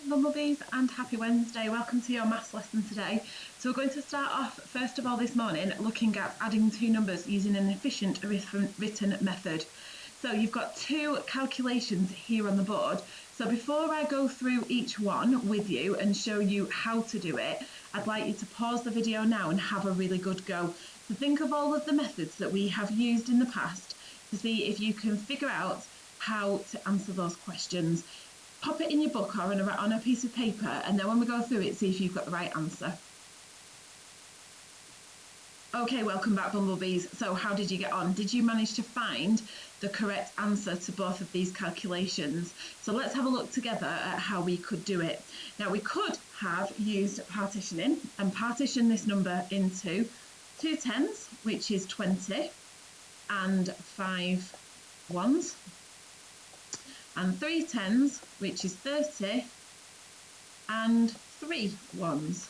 Bumblebees, and happy Wednesday. Welcome to your maths lesson today. So we're going to start off first of all this morning looking at adding two numbers using an efficient written method. So you've got two calculations here on the board. So before I go through each one with you and show you how to do it, I'd like you to pause the video now and have a really good go. So think of all of the methods that we have used in the past to see if you can figure out how to answer those questions. Pop it in your book or on a piece of paper, and then when we go through it, see if you've got the right answer. Okay, welcome back, Bumblebees. So how did you get on? Did you manage to find the correct answer to both of these calculations? So let's have a look together at how we could do it. Now, we could have used partitioning and partition this number into two tens, which is 20, and 5 ones, and 3 tens, which is 30, and 3 ones.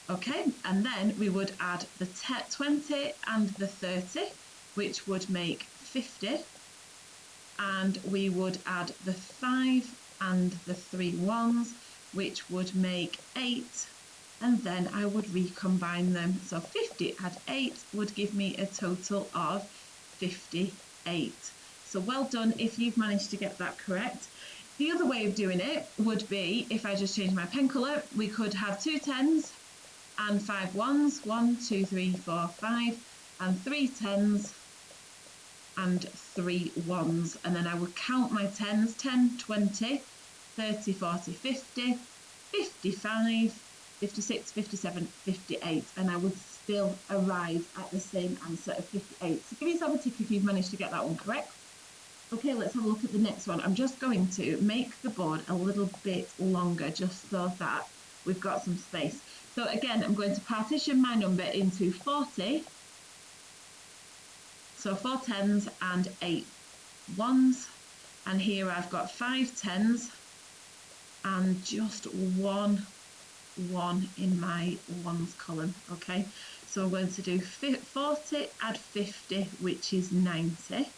Okay, and then we would add the 20 and the 30, which would make 50, and we would add the 5 and the 3 ones, which would make 8, and then I would recombine them. So 50 add 8 would give me a total of 58. So well done if you've managed to get that correct. The other way of doing it would be, if I just change my pen colour, we could have 2 tens and 5 ones, 1, 2, 3, 4, 5, and 3 tens and 3 ones. And then I would count my tens, 10, 20, 30, 40, 50, 55, 56, 57, 58, and I would still arrive at the same answer of 58. So give yourself a tick if you've managed to get that one correct. Okay, let's have a look at the next one. I'm just going to make the board a little bit longer just so that we've got some space. So again, I'm going to partition my number into 40. So 4 tens and 8 ones. And here I've got 5 tens and just 1 1 in my ones column. Okay, so I'm going to do 40 add 50, which is 90.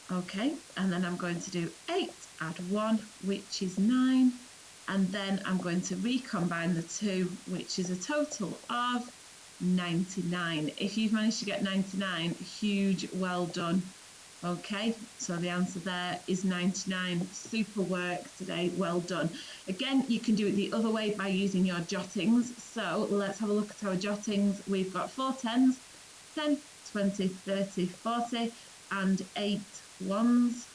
Okay, and then I'm going to do 8 add 1, which is 9, and then I'm going to recombine the two, which is a total of 99. If you've managed to get 99, huge well done. Okay, so the answer there is 99. Super work today, well done. Again, you can do it the other way by using your jottings. So let's have a look at our jottings. We've got 4 tens, 10, 20, 30, 40, and 8 ones,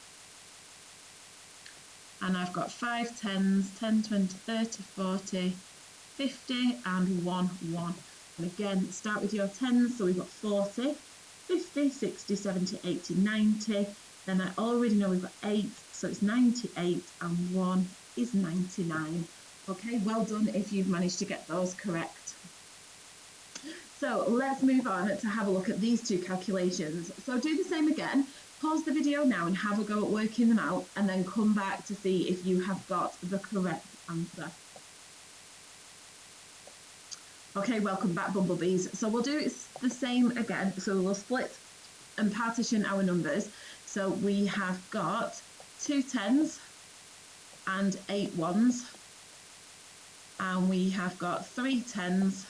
and I've got 5 tens, 10, 20, 30, 40, 50, and 1 1. And again, start with your tens. So we've got 40, 50, 60, 70, 80, 90. Then I already know we've got 8, so it's 98, and 1 is 99. Okay, well done if you've managed to get those correct. So let's move on to have a look at these two calculations. So do the same again. Pause the video now and have a go at working them out, and then come back to see if you have got the correct answer. Okay, welcome back, Bumblebees. So we'll do it the same again. So we'll split and partition our numbers. So we have got 2 tens and 8 ones, and we have got 3 tens,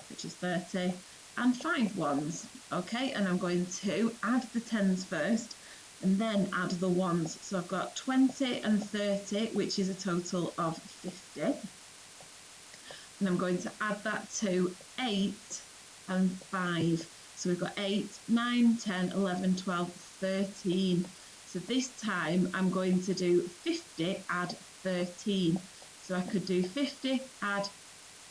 which is 30, and 5 ones. Okay, and I'm going to add the tens first and then add the ones. So I've got 20 and 30, which is a total of 50. And I'm going to add that to 8 and 5. So we've got 8, 9, 10, 11, 12, 13. So this time I'm going to do 50 add 13. So I could do 50 add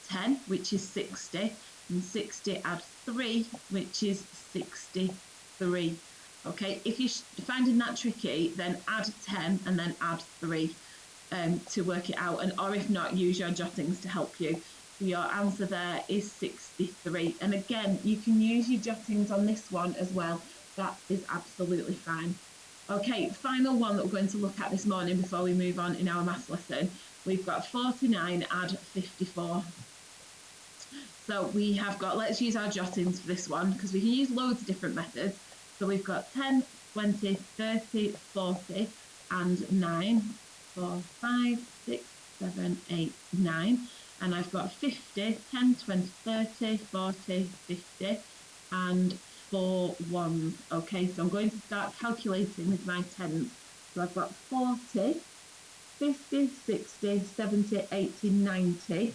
10, which is 60, and 60 add 3, which is 63. Okay, if you're finding that tricky, then add 10 and then add 3 to work it out, and or if not, use your jottings to help you. So your answer there is 63. And again, you can use your jottings on this one as well. That is absolutely fine. Okay, final one that we're going to look at this morning before we move on in our maths lesson. We've got 49 add 54. So we have got, let's use our jottings for this one, because we can use loads of different methods. So we've got 10, 20, 30, 40, and 9. 4, 5, 6, 7, 8, 9. And I've got 50, 10, 20, 30, 40, 50, and 4 ones. Okay, so I'm going to start calculating with my tens. So I've got 40, 50, 60, 70, 80, 90.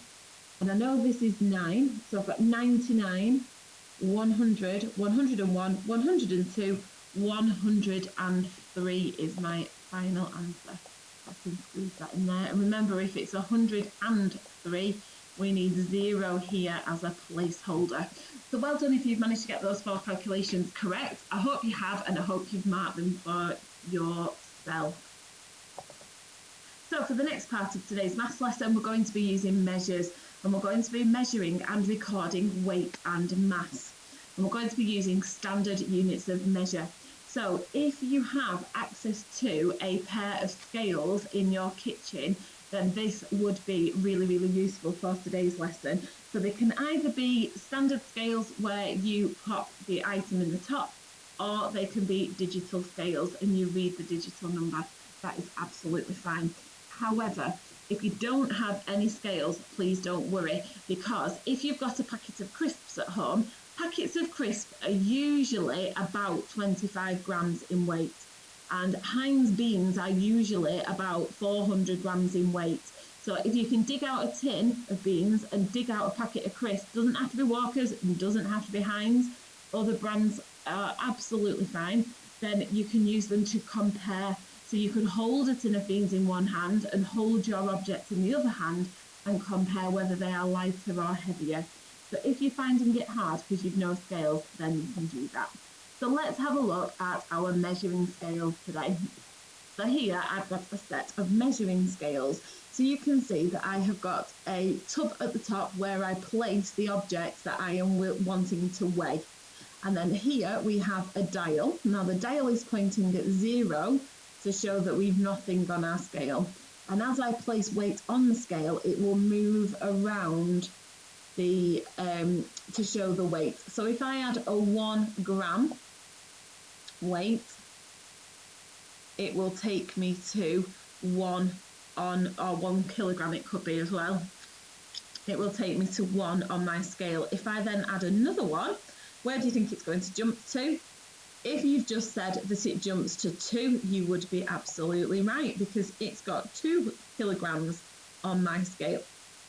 And I know this is 9, so I've got 99, 100, 101, 102, 103 is my final answer. I can squeeze that in there. And remember, if it's 103, we need 0 here as a placeholder. So well done if you've managed to get those 4 calculations correct. I hope you have, and I hope you've marked them for yourself. So for the next part of today's maths lesson, we're going to be using measures, and we're going to be measuring and recording weight and mass. And we're going to be using standard units of measure. So if you have access to a pair of scales in your kitchen, then this would be really, really useful for today's lesson. So they can either be standard scales where you pop the item in the top, or they can be digital scales and you read the digital number. That is absolutely fine. However, if you don't have any scales, please don't worry, because if you've got a packet of crisps at home, packets of crisps are usually about 25 grams in weight, and Heinz beans are usually about 400 grams in weight. So if you can dig out a tin of beans and dig out a packet of crisps, doesn't have to be Walker's, doesn't have to be Heinz, other brands are absolutely fine, then you can use them to compare. So you can hold a tin of beans in one hand and hold your object in the other hand and compare whether they are lighter or heavier. So if you're finding it hard because you've no scales, then you can do that. So let's have a look at our measuring scales today. So here I've got a set of measuring scales. So you can see that I have got a tub at the top where I place the objects that I am wanting to weigh. And then here we have a dial. Now the dial is pointing at 0 to show that we've nothing on our scale. And as I place weight on the scale, it will move around the to show the weight. So if I add a 1 gram weight, it will take me to 1 kilogram, it could be as well. It will take me to 1 on my scale. If I then add another one, where do you think it's going to jump to? If you've just said that it jumps to 2, you would be absolutely right, because it's got 2 kilograms on my scale.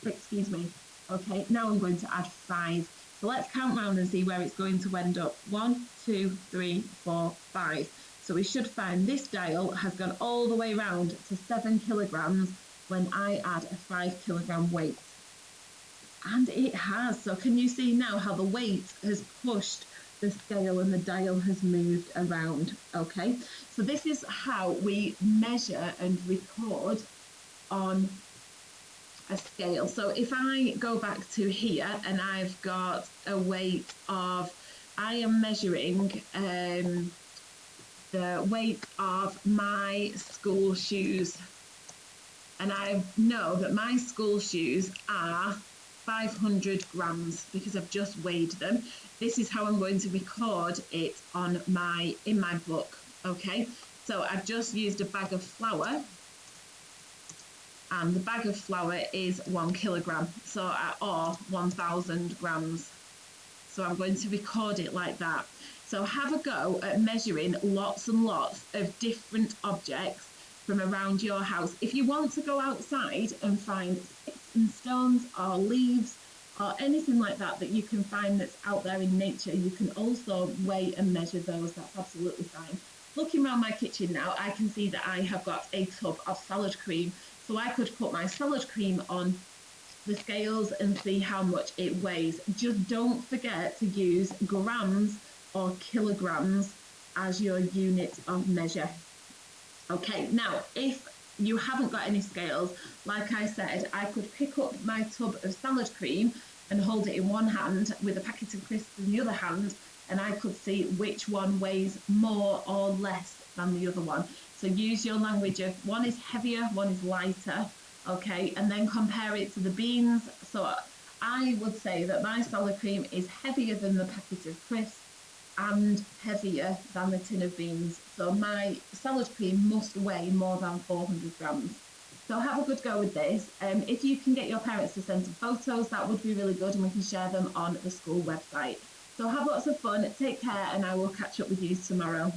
Excuse me. Okay, now I'm going to add 5. So let's count round and see where it's going to end up. 1, 2, 3, 4, 5. So we should find this dial has gone all the way round to 7 kilograms when I add a 5 kilogram weight. And it has. So can you see now how the weight has pushed the scale and the dial has moved around? Okay, so this is how we measure and record on a scale. So if I go back to here and I've got a weight of, I am measuring the weight of my school shoes, and I know that my school shoes are 500 grams because I've just weighed them. This is how I'm going to record it in my book. Okay, so I've just used a bag of flour, and the bag of flour is 1 kilogram, so or 1,000 grams. So I'm going to record it like that. So have a go at measuring lots and lots of different objects from around your house. If you want to go outside and find sticks and stones or leaves or anything like that that you can find that's out there in nature, you can also weigh and measure those. That's absolutely fine. Looking around my kitchen now, I can see that I have got a tub of salad cream. So I could put my salad cream on the scales and see how much it weighs. Just don't forget to use grams or kilograms as your unit of measure. Okay, now if you haven't got any scales, like I said, I could pick up my tub of salad cream and hold it in one hand with a packet of crisps in the other hand, and I could see which one weighs more or less than the other one. So use your language of one is heavier, one is lighter, okay, and then compare it to the beans. So I would say that my salad cream is heavier than the packet of crisps and heavier than the tin of beans. So my salad cream must weigh more than 400 grams. So have a good go with this. If you can get your parents to send some photos, that would be really good, and we can share them on the school website. So have lots of fun, take care, and I will catch up with you tomorrow.